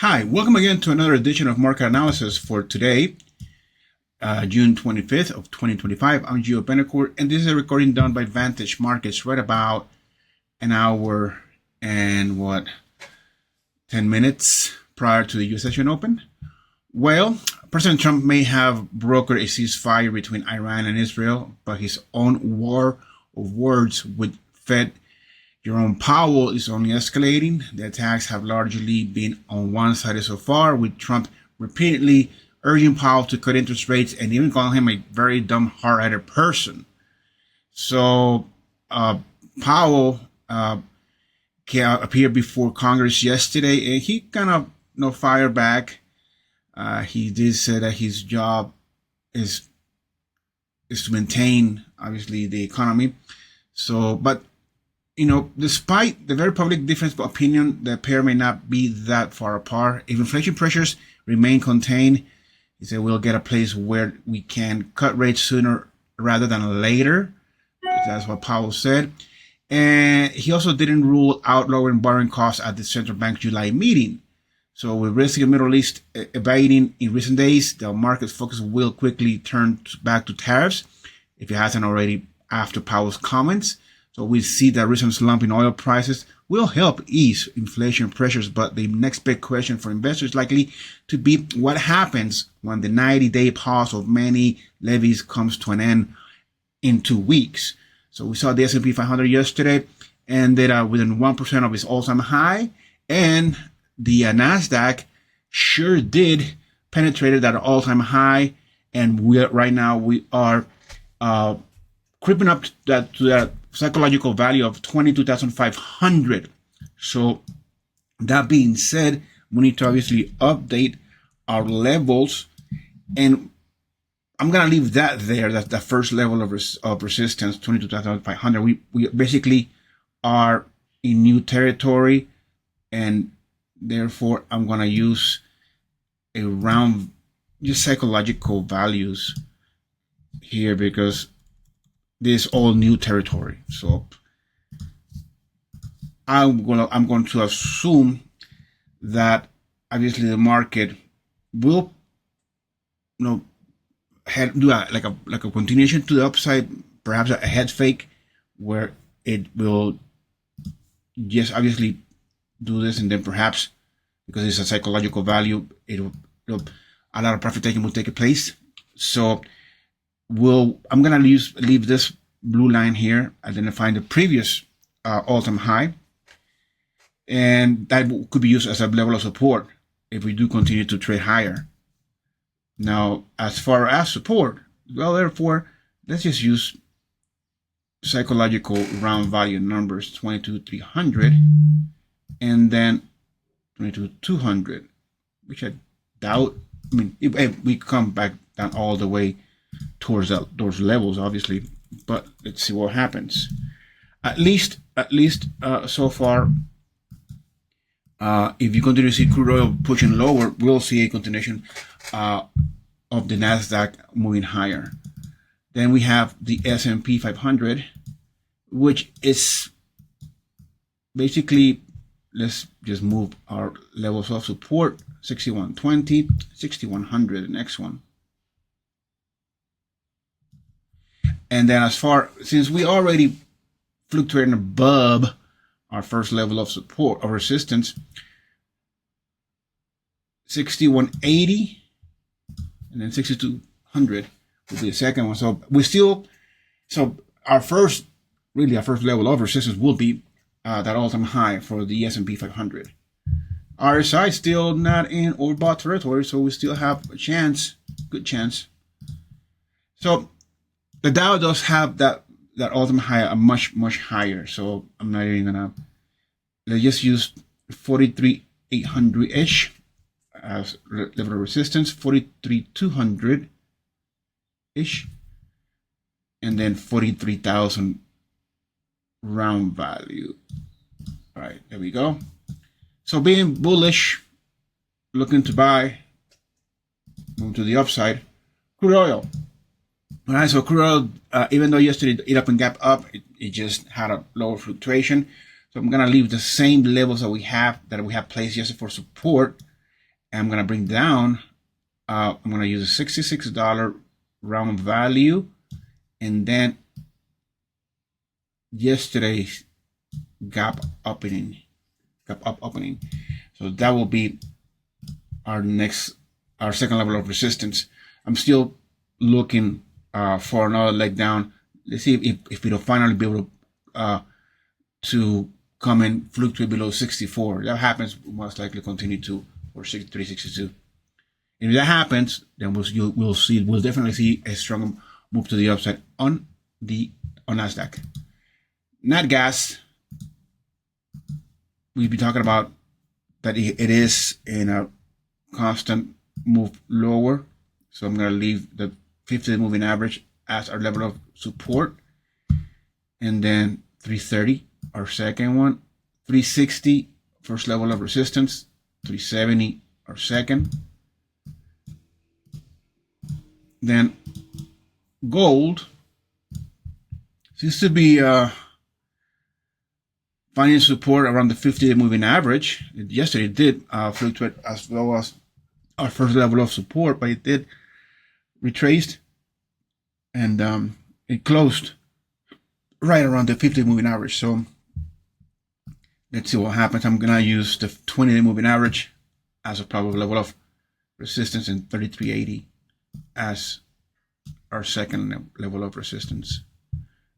Hi, welcome again to another edition of Market Analysis for today, June 25th of 2025. I'm Gio Benacourt, and this is a recording done by Vantage Markets right about an hour and 10 minutes prior to the U.S. session open. Well, President Trump may have brokered a ceasefire between Iran and Israel, but his own war of words with Fed Jerome Powell is only escalating. The attacks have largely been on one side so far, with Trump repeatedly urging Powell to cut interest rates and even calling him a very dumb, hard-headed person. So Powell appeared before Congress yesterday, and he kind of fired back. He did say that his job is to maintain, obviously, the economy. So, but despite the very public difference of opinion, the pair may not be that far apart. If inflation pressures remain contained, he said we'll get a place where we can cut rates sooner rather than later. That's what Powell said. And he also didn't rule out lowering borrowing costs at the central bank July meeting. So with risk in the Middle East abating in recent days, the market's focus will quickly turn back to tariffs, if it hasn't already after Powell's comments. So we see that recent slump in oil prices will help ease inflation pressures, but the next big question for investors is likely to be what happens when the 90-day pause of many levies comes to an end in 2 weeks. So we saw the S&P 500 yesterday ended within 1% of its all-time high, and the Nasdaq sure did penetrate that all-time high, and right now we are creeping up to that psychological value of 22,500. So that being said, we need to obviously update our levels, and I'm gonna leave that there. That's the first level of resistance, 22,500. We basically are in new territory, and therefore I'm gonna use around just psychological values here because this all new territory. So I'm going to assume that obviously the market will do like a continuation to the upside, perhaps a head fake where it will just obviously do this, and then perhaps because it's a psychological value, a lot of profit taking will take place. So I'm going to leave this blue line here, identifying the previous all-time high, and that could be used as a level of support if we do continue to trade higher. Now, as far as support, well, therefore, let's just use psychological round value numbers, 22,300, and then 22,200, which I doubt. I mean, if we come back down all the way towards those levels, obviously, but let's see what happens. At least so far, if you continue to see crude oil pushing lower, we'll see a continuation of the Nasdaq moving higher. Then we have the S&P 500, which is basically, let's just move our levels of support: 6120, 6100, the next one. And then since we already fluctuating above our first level of support or resistance, 6180, and then 6200 will be the second one. So our first level of resistance will be that all-time high for the S&P 500. RSI still not in overbought territory, so we still have a chance, good chance. So the Dow does have that all-time high, a much higher. So I'm not even let's just use 43,800-ish as level of resistance, 43,200-ish, and then 43,000 round value. All right, there we go. So being bullish, looking to buy, move to the upside, crude oil. All right, so crude oil, even though yesterday it up and gap up, it just had a lower fluctuation. So I'm gonna leave the same levels that we have placed yesterday for support, And I'm going to bring down, I'm going to use a $66 round value, and then yesterday's gap up opening. So that will be our second level of resistance. I'm still looking for another leg down. Let's see if it'll finally be able to come and fluctuate below 64. That happens, most likely continue to or 63, 62. And if that happens, then we'll definitely see a strong move to the upside on Nasdaq. Nat Gas, we've been talking about that it is in a constant move lower. So I'm going to leave the 50-day moving average as our level of support. And then 330, our second one. 360, first level of resistance. 370, our second. Then gold seems to be finding support around the 50-day moving average. Yesterday it did fluctuate as well as our first level of support, but it did retraced, and it closed right around the 50-day moving average. So let's see what happens. I'm gonna use the 20-day moving average as a probable level of resistance and 3380 as our second level of resistance.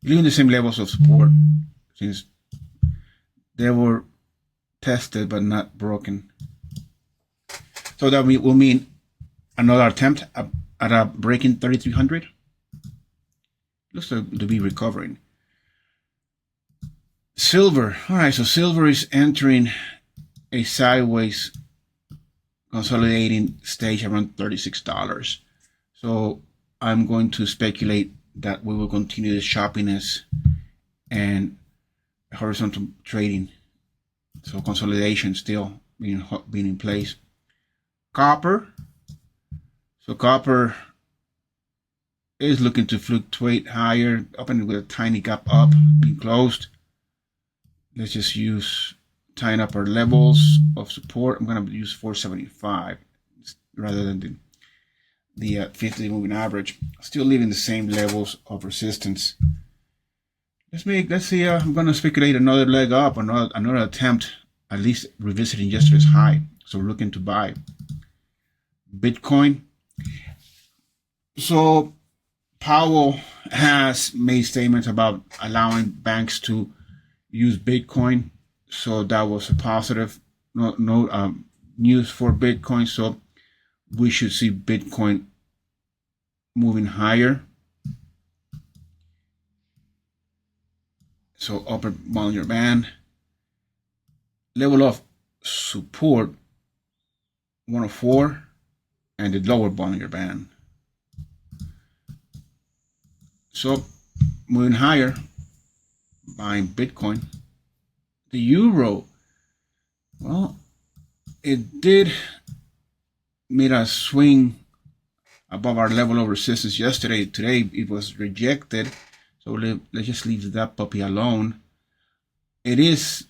Leaving the same levels of support since they were tested but not broken. So that will mean another attempt at a breaking 3300. Looks to be recovering. Silver. All right, so silver is entering a sideways consolidating stage around $36. So I'm going to speculate that we will continue the choppiness and horizontal trading. So consolidation still being in place. Copper. So copper is looking to fluctuate higher, opening with a tiny gap up, being closed. Let's just tying up our levels of support. I'm going to use 475 rather than the 50-day moving average. Still leaving the same levels of resistance. Let's see. I'm going to speculate another leg up, another attempt, at least revisiting yesterday's high. So we're looking to buy Bitcoin. So Powell has made statements about allowing banks to use Bitcoin. So that was a positive news for Bitcoin. So we should see Bitcoin moving higher. So upper Bollinger Band. Level of support 104 and the lower Bollinger Band. So moving higher, buying Bitcoin. The euro, well, it did made a swing above our level of resistance yesterday. Today it was rejected. So let's just leave that puppy alone. It is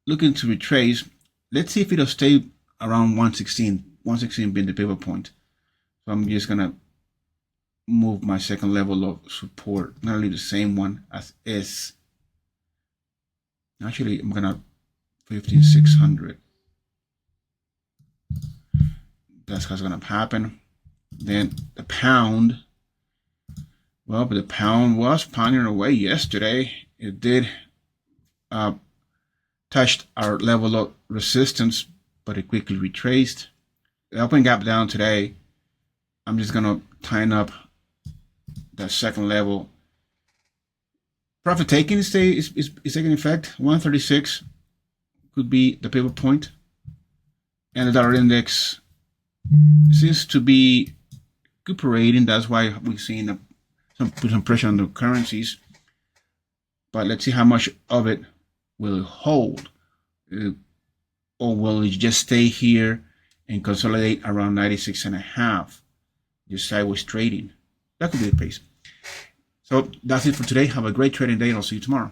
looking to retrace. Let's see if it'll stay around 116. 116 being the pivot point. So I'm just going to move my second level of support. I'm going to leave the same one as is. Actually, I'm going to 15,600. That's what's going to happen. Then the pound. Well, but the pound was pounding away yesterday. It did touched our level of resistance, but it quickly retraced. The open gap down today. I'm just going to tighten up that second level. Profit taking is taking effect. 136 could be the pivot point. And the dollar index seems to be recuperating. That's why we've seen some pressure on the currencies. But let's see how much of it will hold. Or will it just stay here and consolidate around 96.5? Just sideways trading. That could be the pace. So that's it for today. Have a great trading day, and I'll see you tomorrow.